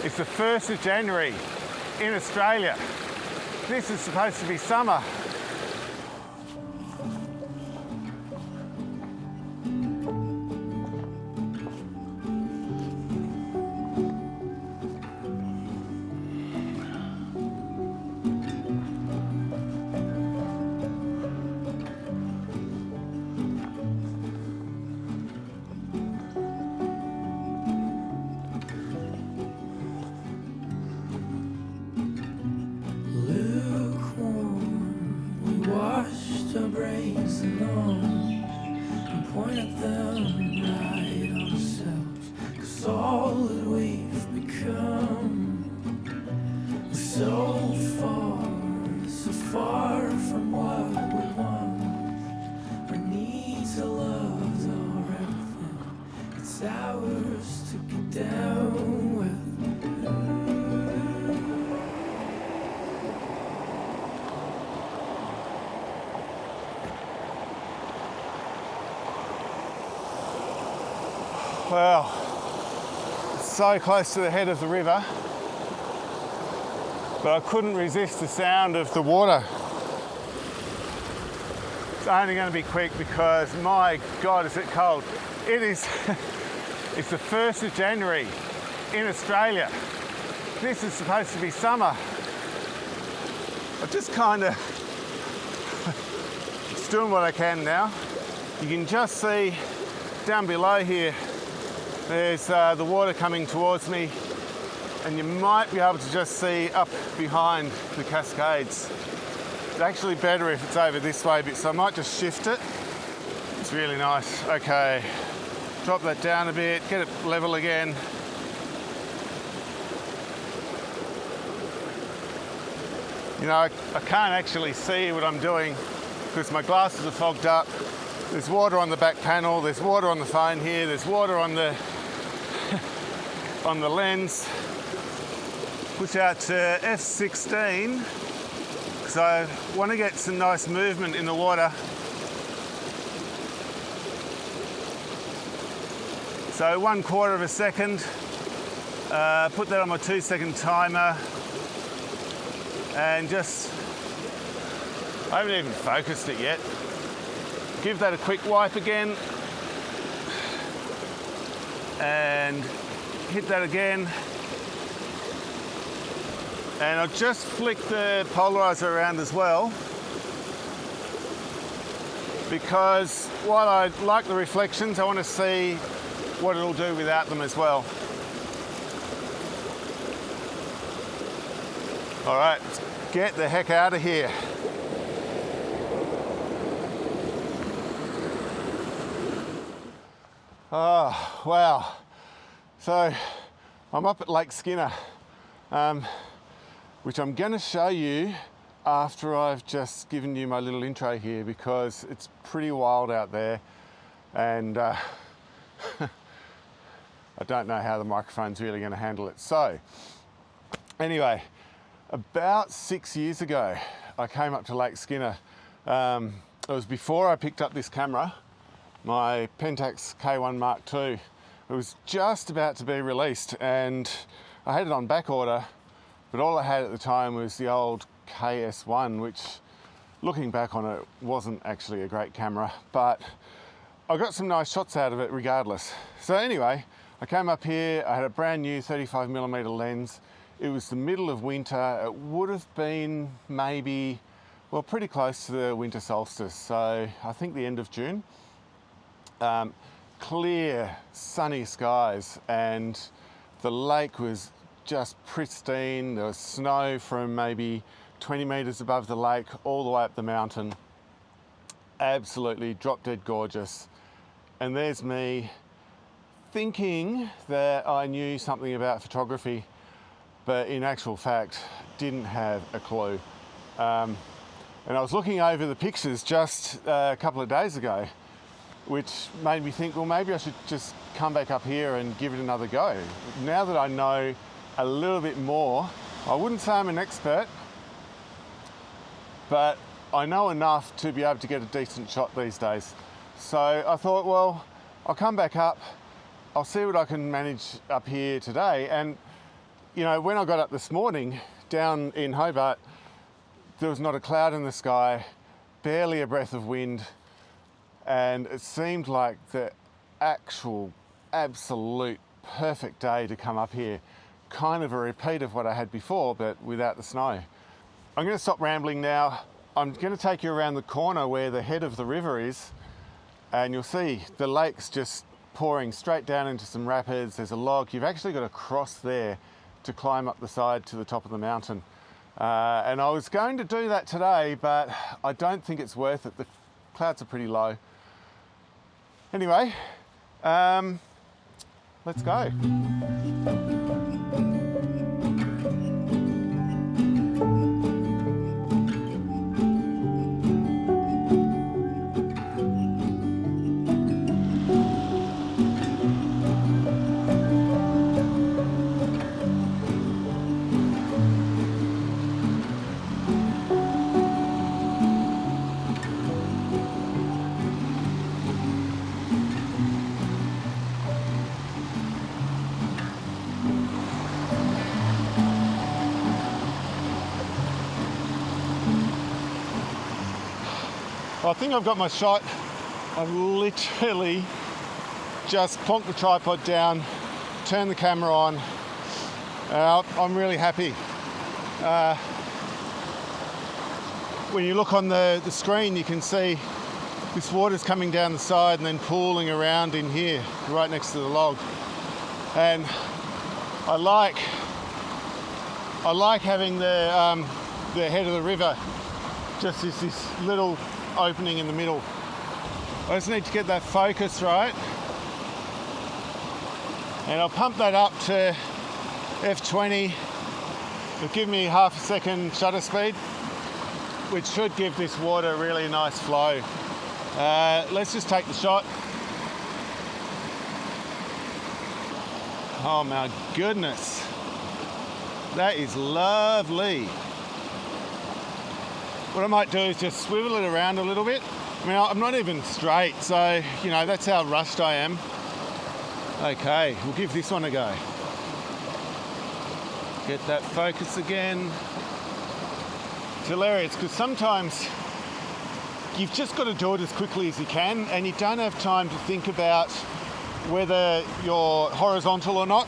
It's the 1st of January in Australia. This is supposed to be summer. Well, it's so close to the head of the river, but I couldn't resist the sound of the water. It's only going to be quick because, my God, is it cold. It is, it's the 1st of January in Australia. This is supposed to be summer. I just kind of, it's doing what I can now. You can just see down below here, there's the water coming towards me, and you might be able to just see up behind the Cascades. It's actually better if it's over this way a bit, so I might just shift it. It's really nice. Okay, drop that down a bit, get it level again. You know, I can't actually see what I'm doing because my glasses are fogged up. There's water on the back panel, there's water on the phone here, there's water on the on the lens. Push out to F16 because I want to get some nice movement in the water. So 1/4 of a second, put that on my 2-second timer, and just, I haven't even focused it yet. Give that a quick wipe again, and hit that again. And I'll just flick the polarizer around as well, because while I like the reflections, I want to see what it'll do without them as well. All right, let's get the heck out of here. Oh, wow. So I'm up at Lake Skinner, which I'm going to show you after I've just given you my little intro here, because it's pretty wild out there, and I don't know how the microphone's really going to handle it. So anyway, about 6 years ago, I came up to Lake Skinner. It was before I picked up this camera, my Pentax K1 Mark II. It was just about to be released, and I had it on back order, but all I had at the time was the old KS1, which, looking back on it, wasn't actually a great camera, but I got some nice shots out of it regardless. So anyway, I came up here, I had a brand new 35mm lens. It was the middle of winter. It would have been maybe, well, pretty close to the winter solstice, so I think the end of June. Clear, sunny skies, and the lake was just pristine. There was snow from maybe 20 meters above the lake all the way up the mountain. Absolutely drop dead gorgeous. And there's me thinking that I knew something about photography, but in actual fact didn't have a clue. And I was looking over the pictures just a couple of days ago, which made me think, well, maybe I should just come back up here and give it another go. Now that I know a little bit more, I wouldn't say I'm an expert, but I know enough to be able to get a decent shot these days. So I thought, well, I'll come back up, I'll see what I can manage up here today. And you know, when I got up this morning down in Hobart, there was not a cloud in the sky, barely a breath of wind, and it seemed like the absolute perfect day to come up here. Kind of a repeat of what I had before, but without the snow. I'm going to stop rambling now. I'm going to take you around the corner where the head of the river is, and you'll see the lake's just pouring straight down into some rapids. There's a log. You've actually got to cross there to climb up the side to the top of the mountain. And I was going to do that today, but I don't think it's worth it. The clouds are pretty low. Anyway, let's go. I think I've got my shot. I've literally just plonked the tripod down, turned the camera on. I'm really happy. When you look on the screen, you can see this water's coming down the side and then pooling around in here, right next to the log. And I like having the head of the river just this little opening in the middle. I just need to get that focus right, and I'll pump that up to f20. It'll give me half a second shutter speed, which should give this water a really nice flow. Let's just take the shot. Oh my goodness, that is lovely. What I might do is just swivel it around a little bit. I mean, I'm not even straight, so, you know, that's how rushed I am. Okay, we'll give this one a go. Get that focus again. It's hilarious, because sometimes you've just got to do it as quickly as you can, and you don't have time to think about whether you're horizontal or not.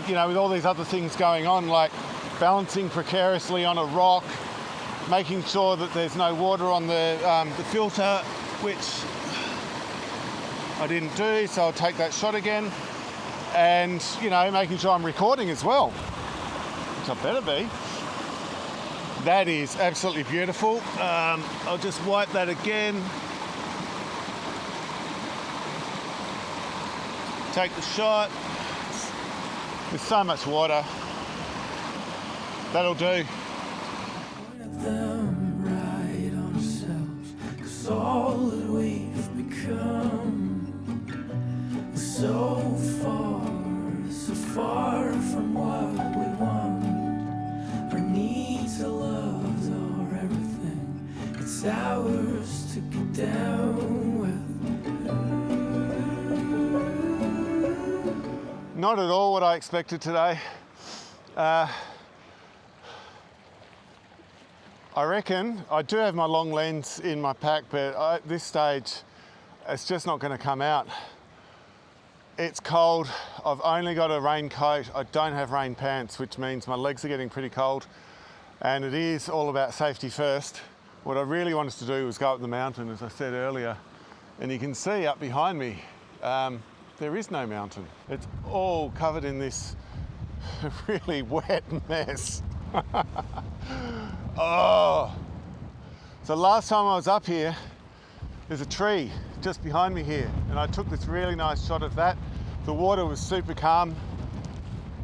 You know, with all these other things going on, like balancing precariously on a rock, making sure that there's no water on the filter, which I didn't do, so I'll take that shot again. And, you know, making sure I'm recording as well, which I better be. That is absolutely beautiful. I'll just wipe that again. Take the shot. There's so much water. That'll do. All that we've become is so far from what we want. Our need to love our everything. It's ours to get down with. Not at all what I expected today. I reckon I do have my long lens in my pack, but at this stage, it's just not going to come out. It's cold. I've only got a raincoat. I don't have rain pants, which means my legs are getting pretty cold. And it is all about safety first. What I really wanted to do was go up the mountain, as I said earlier. And you can see up behind me, there is no mountain. It's all covered in this really wet mess. Oh, so last time I was up here, there's a tree just behind me here, and I took this really nice shot of that. The water was super calm,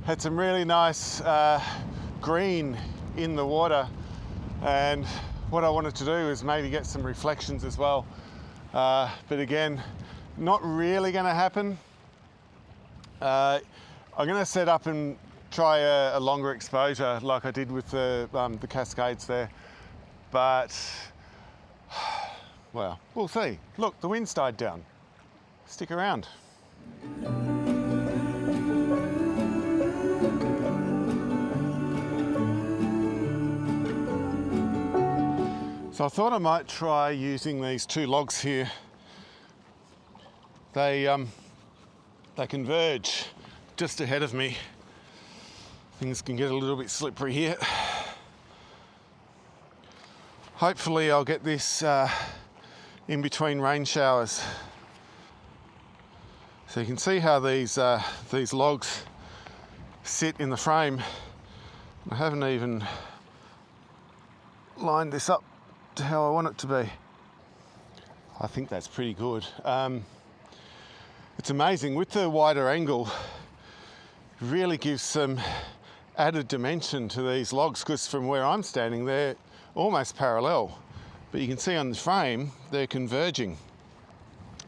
had some really nice green in the water, and what I wanted to do is maybe get some reflections as well. But again, not really going to happen. I'm going to set up and try a longer exposure like I did with the Cascades there, but well, we'll see. Look, the wind's died down. Stick around. So I thought I might try using these two logs here. They converge just ahead of me. Things can get a little bit slippery here. Hopefully I'll get this in between rain showers. So you can see how these logs sit in the frame. I haven't even lined this up to how I want it to be. I think that's pretty good. It's amazing, with the wider angle, it really gives some added dimension to these logs, because from where I'm standing, they're almost parallel. But you can see on the frame, they're converging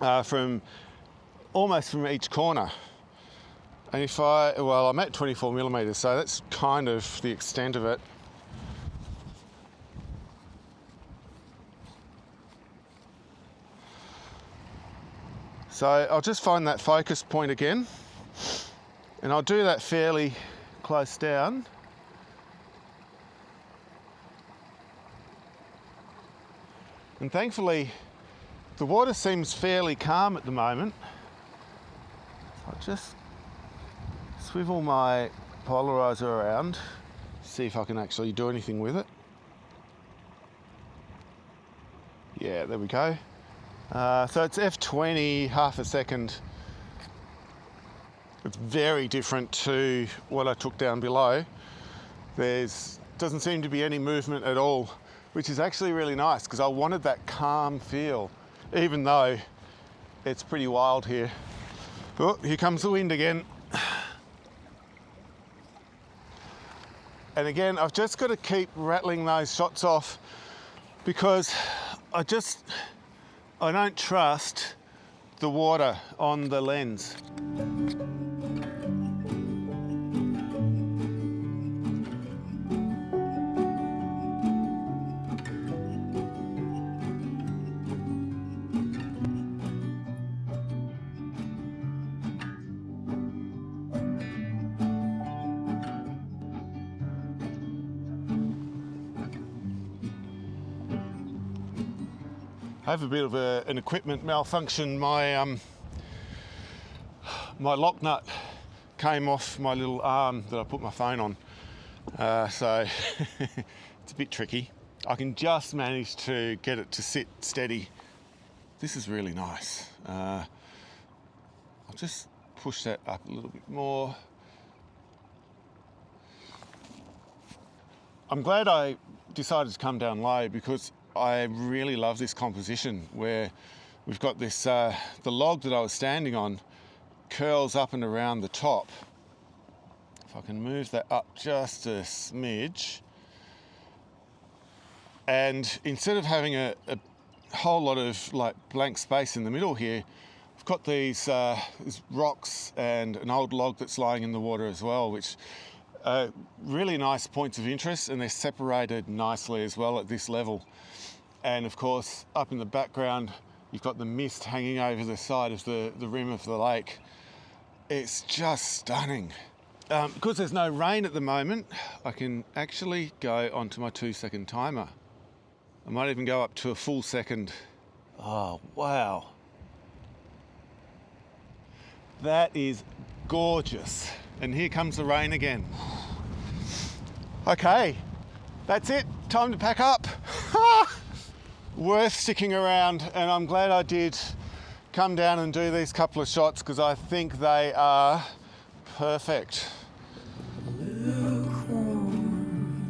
almost from each corner. And I'm at 24 millimeters, so that's kind of the extent of it. So I'll just find that focus point again, and I'll do that fairly close down. And thankfully, the water seems fairly calm at the moment. So I'll just swivel my polarizer around, see if I can actually do anything with it. Yeah, there we go. So it's F20, half a second. It's very different to what I took down below. Doesn't seem to be any movement at all, which is actually really nice, because I wanted that calm feel, even though it's pretty wild here. Oh, here comes the wind again. And again, I've just got to keep rattling those shots off, because I don't trust the water on the lens. I have a bit of an equipment malfunction. My lock nut came off my little arm that I put my phone on, so it's a bit tricky. I can just manage to get it to sit steady. This is really nice. I'll just push that up a little bit more. I'm glad I decided to come down low, because I really love this composition where we've got this, the log that I was standing on curls up and around the top. If I can move that up just a smidge. And instead of having a whole lot of like blank space in the middle here, I've got these rocks and an old log that's lying in the water as well, which are really nice points of interest, and they're separated nicely as well at this level. And of course, up in the background, you've got the mist hanging over the side of the rim of the lake. It's just stunning. Because there's no rain at the moment, I can actually go onto my 2-second timer. I might even go up to a full second. Oh, wow. That is gorgeous. And here comes the rain again. Okay, that's it. Time to pack up. Worth sticking around, and I'm glad I did come down and do these couple of shots, because I think they are perfect. Lukewarm,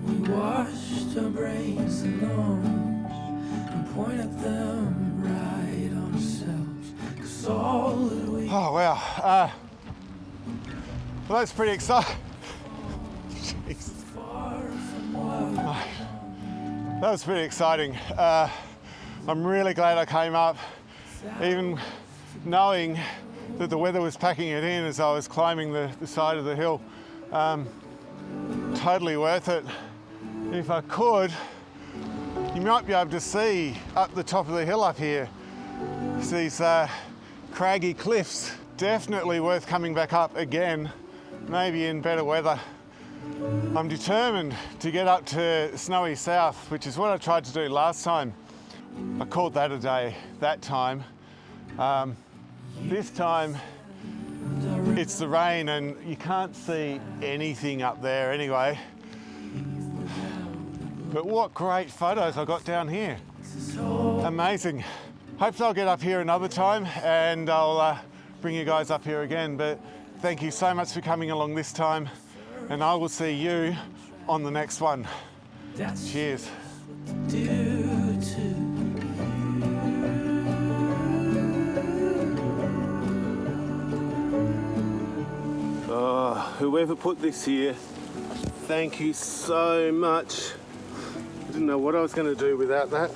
we washed our brains and lungs and pointed them right on ourselves, 'cause all that we... Oh wow, well, that's pretty exciting. Jeez. That was pretty exciting. I'm really glad I came up, even knowing that the weather was packing it in as I was climbing the side of the hill. Totally worth it. If I could, you might be able to see up the top of the hill up here. It's these craggy cliffs. Definitely worth coming back up again, maybe in better weather. I'm determined to get up to Snowy South, which is what I tried to do last time. I called that a day that time. This time it's the rain and you can't see anything up there anyway. But what great photos I got down here. Amazing. Hopefully I'll get up here another time and I'll bring you guys up here again. But thank you so much for coming along this time, and I will see you on the next one. Cheers. Oh, whoever put this here, thank you so much. I didn't know what I was going to do without that.